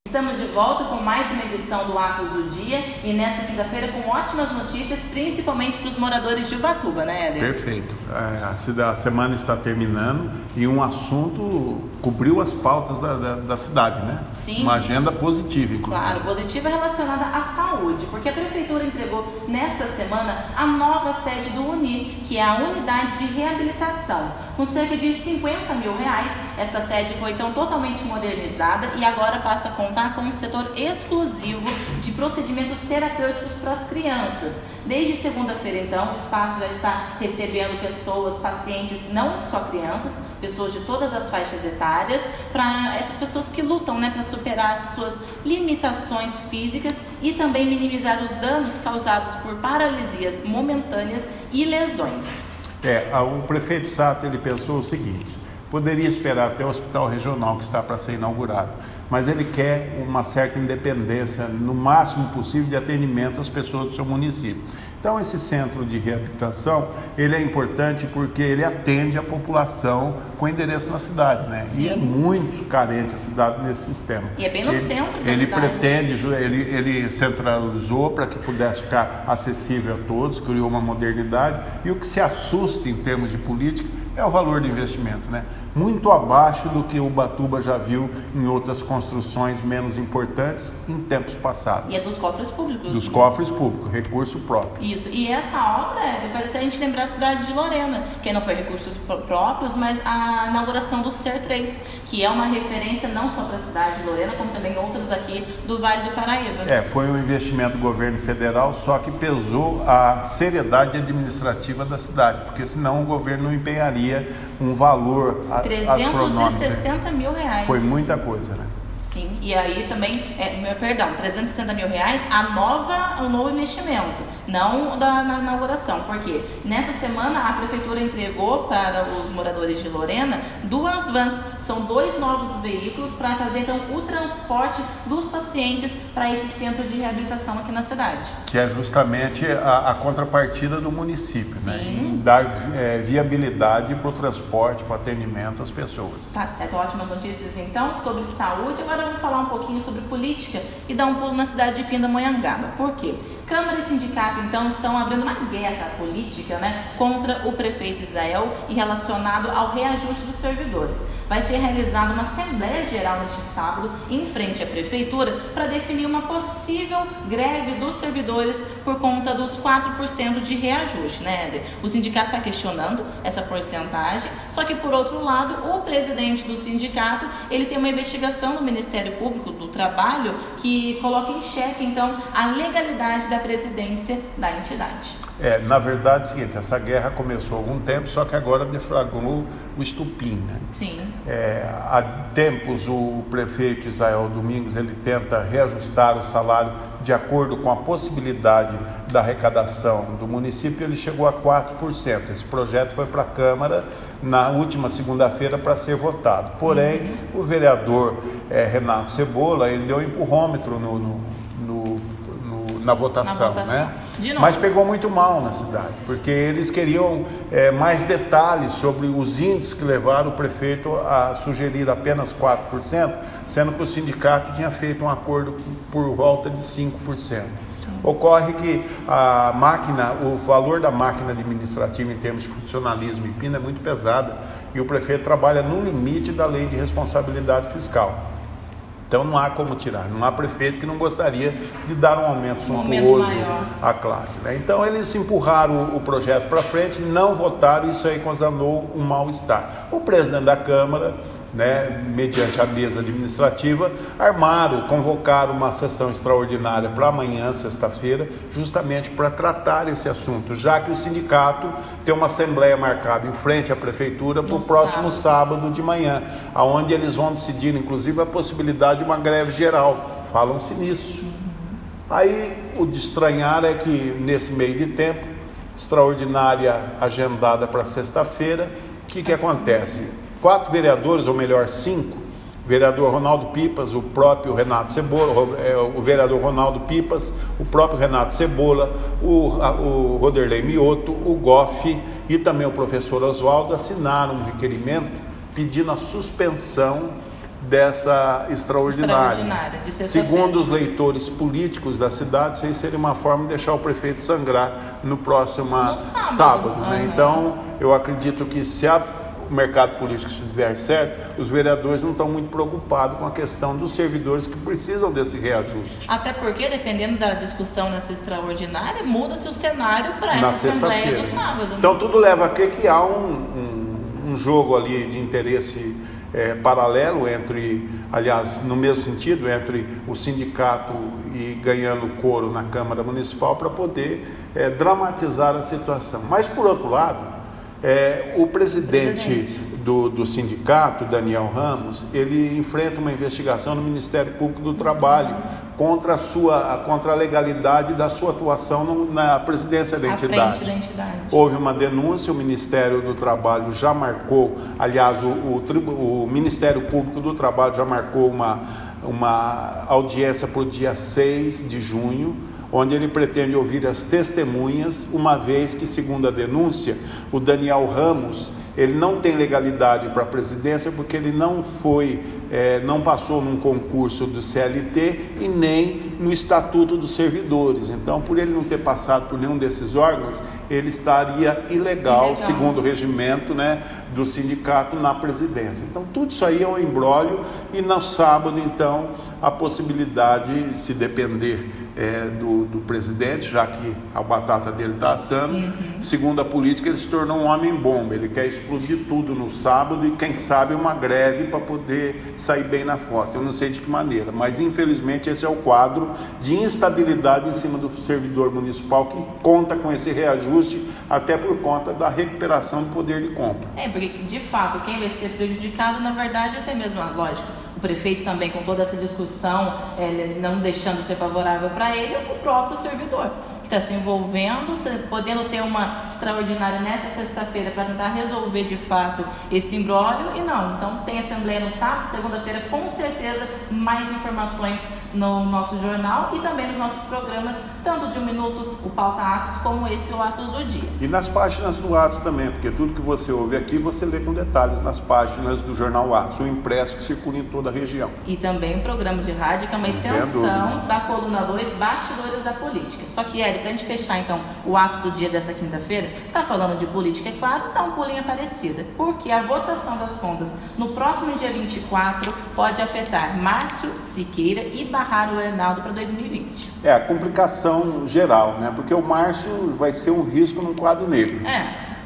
Estamos de volta com mais uma edição do Atos do Dia e nesta quinta-feira com ótimas notícias, principalmente para os moradores de Ubatuba, né, Éder? Perfeito. A semana está terminando e um assunto cobriu as pautas da cidade, né? Sim. Uma agenda positiva, inclusive. Claro, positiva relacionada à saúde, porque a Prefeitura entregou nesta semana a nova sede do UNI, que é a Unidade de Reabilitação. Com cerca de R$50 mil, essa sede foi então totalmente modernizada e agora passa a contar com um setor exclusivo de procedimentos terapêuticos para as crianças. Desde segunda-feira, então, o espaço já está recebendo pessoas, pacientes, não só crianças, pessoas de todas as faixas etárias, para essas pessoas que lutam, né, para superar as suas limitações físicas e também minimizar os danos causados por paralisias momentâneas e lesões. O prefeito Sato, ele pensou o seguinte: poderia esperar até o hospital regional que está para ser inaugurado, mas ele quer uma certa independência, no máximo possível, de atendimento às pessoas do seu município. Então, esse centro de reabilitação, ele é importante porque ele atende a população com endereço na cidade, né? Sim. E é muito carente a cidade nesse sistema. E é bem no centro da ele cidade. Ele centralizou para que pudesse ficar acessível a todos, criou uma modernidade, e o que se assusta em termos de política é o valor do investimento, né? Muito abaixo do que Ubatuba já viu em outras construções menos importantes em tempos passados. E é dos cofres públicos. Dos cofres públicos, recurso próprio. Isso, e essa obra faz até a gente lembrar a cidade de Lorena, que não foi recursos próprios, mas a inauguração do Ser 3, que é uma referência não só para a cidade de Lorena, como também outras aqui do Vale do Paraíba. Foi um investimento do governo federal, só que pesou a seriedade administrativa da cidade, porque senão o governo não empenharia um valor astronômico. R$360 mil. Foi muita coisa, né? Sim, e aí também, R$360 mil, o novo investimento, não na inauguração, porque nessa semana a Prefeitura entregou para os moradores de Lorena 2 vans, são 2 novos veículos para fazer então o transporte dos pacientes para esse centro de reabilitação aqui na cidade. Que é justamente a contrapartida do município, Sim. né? Em dar viabilidade para o transporte, para o atendimento às pessoas. Tá certo, ótimas notícias então sobre saúde. Agora vamos falar um pouquinho sobre política e dar um pulo na cidade de Pindamonhangaba. Por quê? Câmara e sindicato, então, estão abrindo uma guerra política, né, contra o prefeito Israel e relacionado ao reajuste dos servidores. Vai ser realizada uma Assembleia Geral neste sábado, em frente à Prefeitura, para definir uma possível greve dos servidores por conta dos 4% de reajuste, né, Éder? O sindicato está questionando essa porcentagem, só que, por outro lado, o presidente do sindicato, ele tem uma investigação no Ministério Público do Trabalho que coloca em xeque, então, a legalidade da presidência da entidade. Na verdade, é o seguinte, essa guerra começou há algum tempo, só que agora deflagrou o estupim, né? Sim. Há tempos o prefeito Israel Domingos, ele tenta reajustar o salário de acordo com a possibilidade da arrecadação do município, ele chegou a 4%. Esse projeto foi para a Câmara na última segunda-feira para ser votado. Porém, o vereador Renato Cebola, ele deu um empurrômetro na votação, né? Mas pegou muito mal na cidade, porque eles queriam mais detalhes sobre os índices que levaram o prefeito a sugerir apenas 4%, sendo que o sindicato tinha feito um acordo por volta de 5%. Sim. Ocorre que o valor da máquina administrativa em termos de funcionalismo em Pina é muito pesada e o prefeito trabalha no limite da lei de responsabilidade fiscal. Então não há como tirar, não há prefeito que não gostaria de dar um aumento suntuoso à classe, né? Então eles empurraram o projeto para frente, não votaram e isso aí causou um mal-estar. O presidente da Câmara, né, mediante a mesa administrativa, convocaram uma sessão extraordinária para amanhã, sexta-feira, justamente para tratar esse assunto, já que o sindicato tem uma assembleia marcada em frente à prefeitura para o próximo sábado de manhã, onde eles vão decidir, inclusive, a possibilidade de uma greve geral. Falam-se nisso. Aí, o de estranhar é que, nesse meio de tempo, extraordinária agendada para sexta-feira, o que acontece? 4 vereadores, ou melhor, 5, vereador Ronaldo Pipas, o próprio Renato Cebola, o vereador Ronaldo Pipas, o próprio Renato Cebola, o Roderley Mioto, o Goff e também o professor Oswaldo assinaram um requerimento pedindo a suspensão dessa extraordinária. De segundo os leitores políticos da cidade, isso aí seria uma forma de deixar o prefeito sangrar no próximo sábado, né? Então, eu acredito que se o mercado político estiver certo, os vereadores não estão muito preocupados com a questão dos servidores que precisam desse reajuste. Até porque, dependendo da discussão nessa extraordinária, muda-se o cenário para essa assembleia do sábado. Então, tudo leva a crer que há um jogo ali de interesse paralelo entre, aliás, no mesmo sentido, entre o sindicato e ganhando coro na Câmara Municipal para poder dramatizar a situação. Mas, por outro lado, o presidente do sindicato, Daniel Ramos, ele enfrenta uma investigação no Ministério Público do Trabalho contra a legalidade da sua atuação na presidência da entidade. Houve uma denúncia, o Ministério do Trabalho já marcou, aliás, o Ministério Público do Trabalho já marcou uma audiência para o dia 6 de junho, onde ele pretende ouvir as testemunhas, uma vez que, segundo a denúncia, o Daniel Ramos, ele não tem legalidade para a presidência porque ele não passou num concurso do CLT e nem no Estatuto dos Servidores. Então, por ele não ter passado por nenhum desses órgãos, ele estaria ilegal. Segundo o regimento, né, do sindicato na presidência. Então, tudo isso aí é um imbróglio e no sábado, então, a possibilidade, se depender do presidente, já que a batata dele está assando, segundo a política, ele se tornou um homem-bomba. Ele quer explodir tudo no sábado e, quem sabe, uma greve para poder sair bem na foto. Eu não sei de que maneira, mas infelizmente esse é o quadro de instabilidade em cima do servidor municipal, que conta com esse reajuste até por conta da recuperação do poder de compra. Porque de fato quem vai ser prejudicado, na verdade, até mesmo, lógico, o prefeito também, com toda essa discussão, não deixando ser favorável para ele, o próprio servidor, que está se envolvendo, podendo ter uma extraordinária nessa sexta-feira para tentar resolver de fato esse imbróglio, e não. Então tem assembleia no sábado, segunda-feira, com certeza, mais informações no nosso jornal e também nos nossos programas, tanto de 1 minuto, o Pauta Atos, como esse, o Atos do Dia. E nas páginas do Atos também, porque tudo que você ouve aqui, você lê com detalhes nas páginas do jornal Atos, o impresso que circula em toda a região. E também um programa de rádio, que é uma extensão da coluna 2, Bastidores da Política. Só que, Eri, pra gente fechar então o Atos do Dia dessa quinta-feira, tá falando de política, é claro, dá um pulinho Aparecida, porque a votação das contas no próximo dia 24 pode afetar Márcio Siqueira e barrar o Hernaldo para 2020. A complicação geral, né? Porque o Márcio vai ser um risco no quadro negro.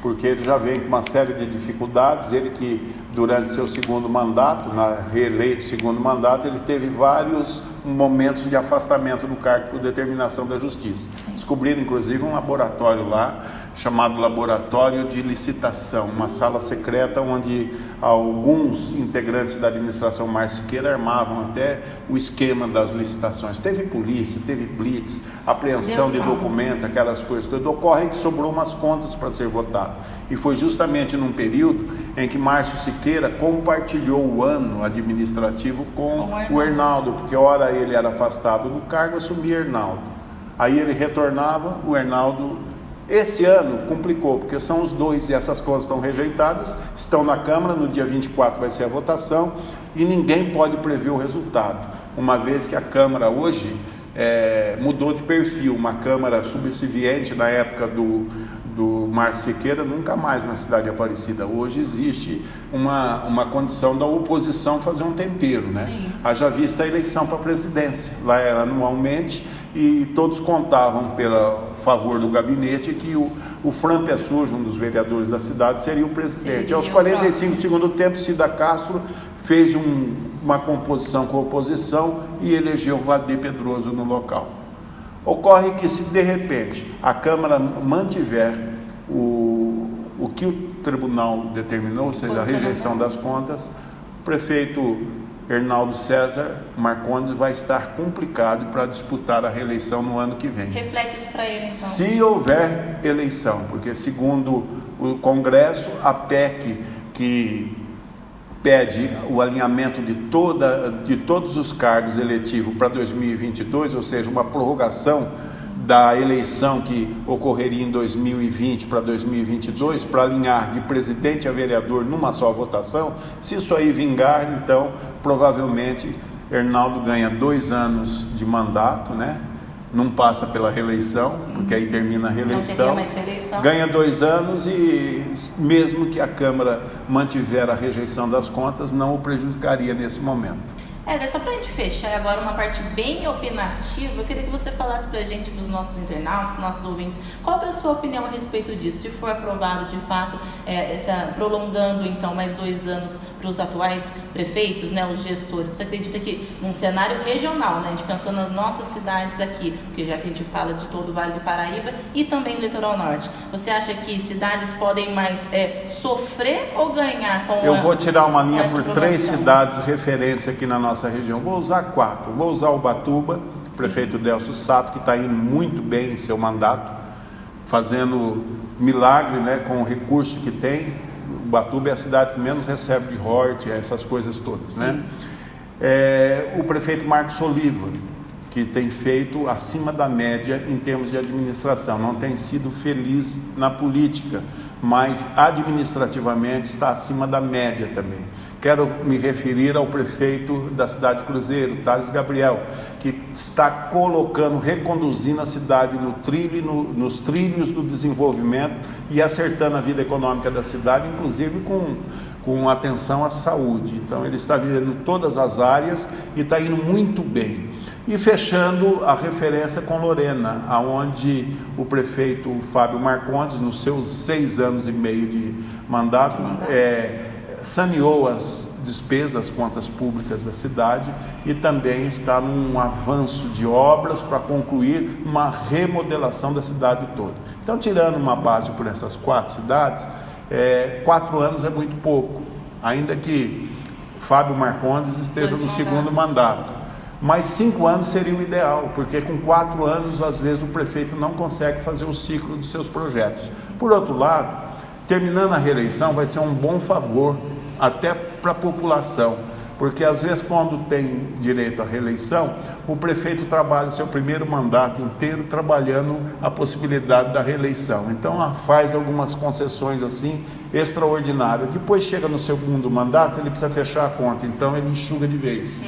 Porque ele já vem com uma série de dificuldades. Ele que, durante seu segundo mandato, reeleito segundo mandato, ele teve vários momentos de afastamento do cargo por determinação da Justiça. Descobriram, inclusive, um laboratório lá, chamado Laboratório de Licitação, uma sala secreta onde alguns integrantes da administração Márcio Siqueira armavam até o esquema das licitações. Teve polícia, teve blitz, apreensão de documentos, aquelas coisas todas. Ocorre que sobrou umas contas para ser votado. E foi justamente num período em que Márcio Siqueira compartilhou o ano administrativo com o Hernaldo, porque ora ele era afastado do cargo, assumia Hernaldo. Aí ele retornava, o Hernaldo. Esse ano complicou, porque são os dois e essas contas estão rejeitadas, estão na Câmara, no dia 24 vai ser a votação e ninguém pode prever o resultado, uma vez que a Câmara hoje mudou de perfil. Uma Câmara subserviente na época do Márcio Siqueira, nunca mais na cidade de Aparecida. Hoje existe uma condição da oposição fazer um tempero, né? Haja vista a eleição para a presidência, lá era anualmente, e todos contavam pelo favor do gabinete que o Fran Pessujo, um dos vereadores da cidade, seria o presidente. Aos 45 do segundo tempo, Cida Castro fez uma composição com a oposição e elegeu Vadir Pedroso no local. Ocorre que, se de repente a Câmara mantiver o que o tribunal determinou, ou seja, a rejeição das contas, o prefeito Hernaldo César Marcondes vai estar complicado para disputar a reeleição no ano que vem. Reflete isso para ele, então. Se houver eleição, porque segundo o Congresso, a PEC que pede o alinhamento de todos os cargos eletivos para 2022, ou seja, uma prorrogação da eleição que ocorreria em 2020 para 2022, para alinhar de presidente a vereador numa só votação, se isso aí vingar, então provavelmente Hernaldo ganha 2 anos de mandato, né? Não passa pela reeleição, porque aí termina a reeleição, não teria mais reeleição. Ganha 2 anos e mesmo que a Câmara mantiver a rejeição das contas, não o prejudicaria nesse momento. Só para a gente fechar agora uma parte bem opinativa, eu queria que você falasse para a gente, para os nossos internautas, nossos ouvintes, qual que é a sua opinião a respeito disso? Se for aprovado de fato, prolongando então mais 2 anos para os atuais prefeitos, né, os gestores, você acredita que num cenário regional, né, a gente pensando nas nossas cidades aqui, porque já que a gente fala de todo o Vale do Paraíba e também o Litoral Norte, você acha que cidades podem mais sofrer ou ganhar com Eu vou tirar uma linha por 3 cidades referência aqui na nossa região, vou usar 4, vou usar Ubatuba, prefeito Delcio Sato, que está indo muito bem em seu mandato, fazendo milagre, né, com o recurso que tem. Ubatuba é a cidade que menos recebe de royalties, essas coisas todas, né? O prefeito Marcos Oliva, que tem feito acima da média em termos de administração, não tem sido feliz na política, mas administrativamente está acima da média também. Quero me referir ao prefeito da cidade de Cruzeiro, Thales Gabriel, que está reconduzindo a cidade nos trilhos do desenvolvimento e acertando a vida econômica da cidade, inclusive com atenção à saúde. Então ele está vivendo todas as áreas e está indo muito bem. E fechando a referência com Lorena, aonde o prefeito Fábio Marcondes, nos seus 6 anos e meio de mandato, saneou as despesas, as contas públicas da cidade e também está num avanço de obras para concluir uma remodelação da cidade toda. Então, tirando uma base por essas 4 cidades, 4 anos é muito pouco, ainda que Fábio Marcondes esteja no segundo mandato. Mas 5 anos seria o ideal, porque com 4 anos, às vezes, o prefeito não consegue fazer o ciclo dos seus projetos. Por outro lado, terminando a reeleição vai ser um bom favor até para a população, porque às vezes quando tem direito à reeleição, o prefeito trabalha o seu primeiro mandato inteiro trabalhando a possibilidade da reeleição. Então faz algumas concessões assim extraordinárias. Depois chega no segundo mandato, ele precisa fechar a conta, então ele enxuga de vez.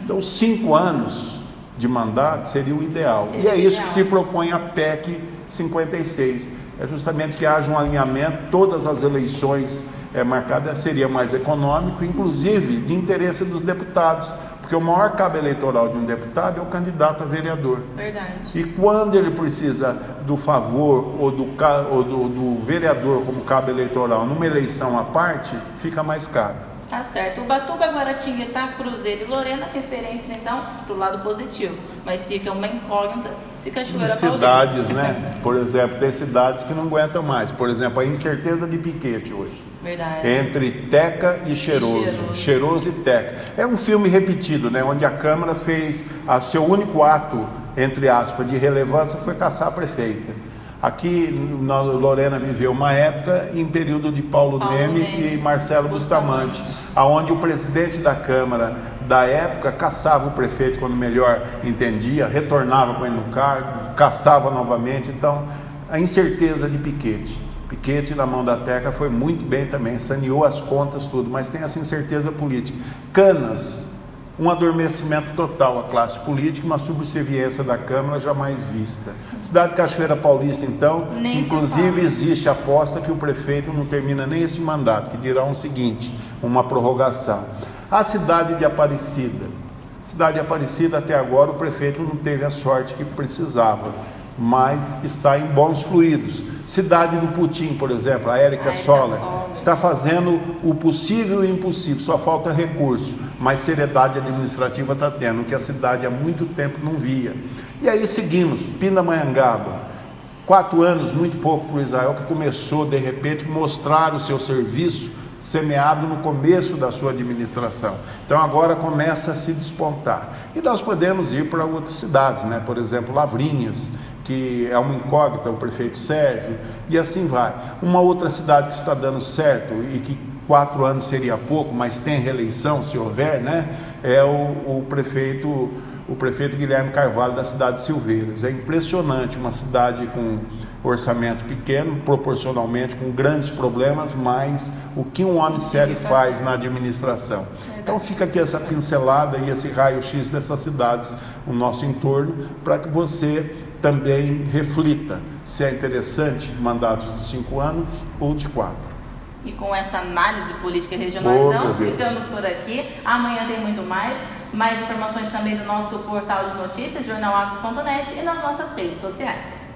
Então 5 anos de mandato seria o ideal. E é isso que se propõe a PEC 56. É justamente que haja um alinhamento, todas as eleições marcadas seria mais econômico, inclusive de interesse dos deputados, porque o maior cabo eleitoral de um deputado é o candidato a vereador. Verdade. E quando ele precisa do favor ou do vereador como cabo eleitoral numa eleição à parte, fica mais caro. Tá certo. Ubatuba, Guaratinguetá, Cruzeiro e Lorena, referências então para o lado positivo. Mas fica uma incógnita se Cachoeira Paulista. Cidades, né? Por exemplo, tem cidades que não aguentam mais. Por exemplo, a incerteza de Piquete hoje. Verdade. Entre Teca e Cheiroso. Cheiroso e Teca. É um filme repetido, né? Onde a Câmara fez seu único ato, entre aspas, de relevância foi caçar a prefeita. Aqui, Lorena viveu uma época em período de Paulo Neme e Marcelo Bustamante, onde o presidente da Câmara da época caçava o prefeito quando melhor entendia, retornava com ele no cargo, caçava novamente. Então, a incerteza de Piquete. Piquete, na mão da Teca, foi muito bem também, saneou as contas, tudo, mas tem essa incerteza política. Canas, um adormecimento total à classe política, uma subserviência da Câmara jamais vista. Cidade de Cachoeira Paulista, então, inclusive existe a aposta que o prefeito não termina nem esse mandato, que dirá o seguinte, uma prorrogação. A cidade de Aparecida. Cidade de Aparecida, até agora, o prefeito não teve a sorte que precisava, mas está em bons fluidos. Cidade do Putim, por exemplo, a Érica Soller, está fazendo o possível e o impossível, só falta recurso, mas seriedade administrativa está tendo, que a cidade há muito tempo não via. E aí seguimos, Pindamonhangaba, 4 anos, muito pouco para o Israel, que começou de repente a mostrar o seu serviço semeado no começo da sua administração. Então agora começa a se despontar. E nós podemos ir para outras cidades, né? Por exemplo, Lavrinhas, que é uma incógnita, o prefeito Sérgio, e assim vai. Uma outra cidade que está dando certo e que 4 anos seria pouco, mas tem reeleição, se houver, né? É o prefeito o prefeito Guilherme Carvalho da cidade de Silveiras. É impressionante, uma cidade com orçamento pequeno, proporcionalmente com grandes problemas, mas o que um homem sério faz na administração. Então fica aqui essa pincelada e esse raio-x dessas cidades no nosso entorno, para que você também reflita se é interessante mandatos de 5 anos ou de 4. E com essa análise política regional, então, ficamos por aqui. Amanhã tem muito mais. Mais informações também no nosso portal de notícias, jornalatos.net, e nas nossas redes sociais.